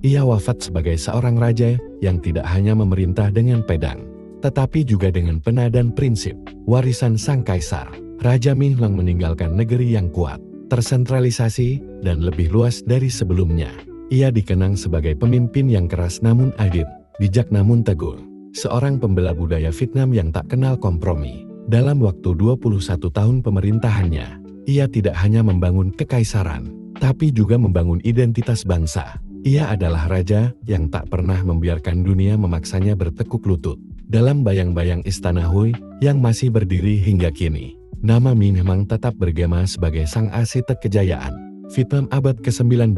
ia wafat sebagai seorang raja yang tidak hanya memerintah dengan pedang, tetapi juga dengan pena dan prinsip, warisan sang kaisar. Raja Minglang meninggalkan negeri yang kuat, tersentralisasi, dan lebih luas dari sebelumnya. Ia dikenang sebagai pemimpin yang keras namun adil, bijak namun teguh. Seorang pembela budaya Vietnam yang tak kenal kompromi. Dalam waktu 21 tahun pemerintahannya, ia tidak hanya membangun kekaisaran, tapi juga membangun identitas bangsa. Ia adalah raja yang tak pernah membiarkan dunia memaksanya bertekuk lutut. Dalam bayang-bayang Istana Hue yang masih berdiri hingga kini, nama Minh Mang tetap bergema sebagai sang arsitek kejayaan. Vietnam abad ke-19.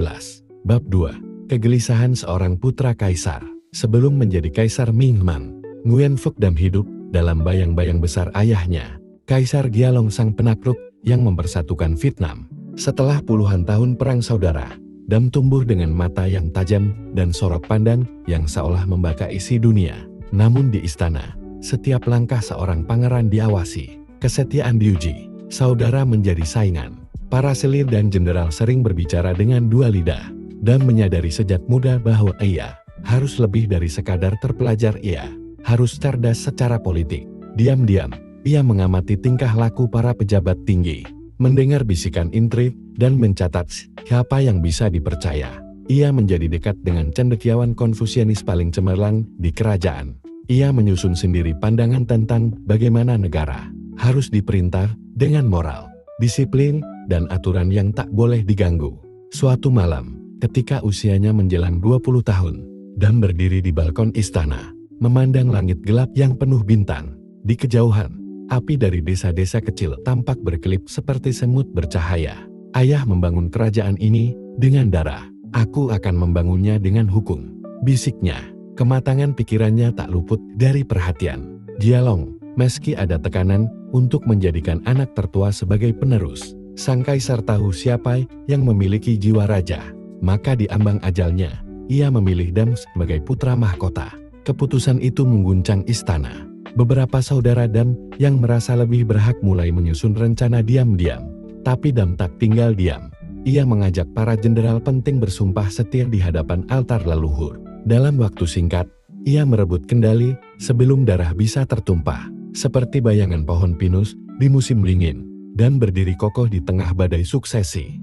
Bab 2. Kegelisahan seorang putra kaisar. Sebelum menjadi Kaisar Minh Mang, Nguyen Phuc Dam hidup dalam bayang-bayang besar ayahnya, Kaisar Gialong sang penakluk yang mempersatukan Vietnam. Setelah puluhan tahun perang saudara, Dam tumbuh dengan mata yang tajam dan sorot pandang yang seolah membaka isi dunia. Namun di istana, setiap langkah seorang pangeran diawasi. Kesetiaan diuji, saudara menjadi saingan. Para selir dan jenderal sering berbicara dengan dua lidah. Dam menyadari sejak muda bahwa ia harus lebih dari sekadar terpelajar. Ia harus cerdas secara politik. Diam-diam, ia mengamati tingkah laku para pejabat tinggi, mendengar bisikan intrik, dan mencatat siapa yang bisa dipercaya. Ia menjadi dekat dengan cendekiawan Konfusianis paling cemerlang di kerajaan. Ia menyusun sendiri pandangan tentang bagaimana negara harus diperintah dengan moral, disiplin, dan aturan yang tak boleh diganggu. Suatu malam, ketika usianya menjelang 20 tahun, Dam berdiri di balkon istana, memandang langit gelap yang penuh bintang. Di kejauhan, api dari desa-desa kecil tampak berkelip seperti semut bercahaya. Ayah membangun kerajaan ini dengan darah. Aku akan membangunnya dengan hukum, bisiknya. Kematangan pikirannya tak luput dari perhatian. Gialong, meski ada tekanan untuk menjadikan anak tertua sebagai penerus, sang kaisar tahu siapa yang memiliki jiwa raja. Maka di ambang ajalnya, ia memilih Dam sebagai putra mahkota. Keputusan itu mengguncang istana. Beberapa saudara Dam yang merasa lebih berhak mulai menyusun rencana diam-diam. Tapi Dam tak tinggal diam. Ia mengajak para jenderal penting bersumpah setia di hadapan altar leluhur. Dalam waktu singkat, ia merebut kendali sebelum darah bisa tertumpah, seperti bayangan pohon pinus di musim dingin, dan berdiri kokoh di tengah badai suksesi.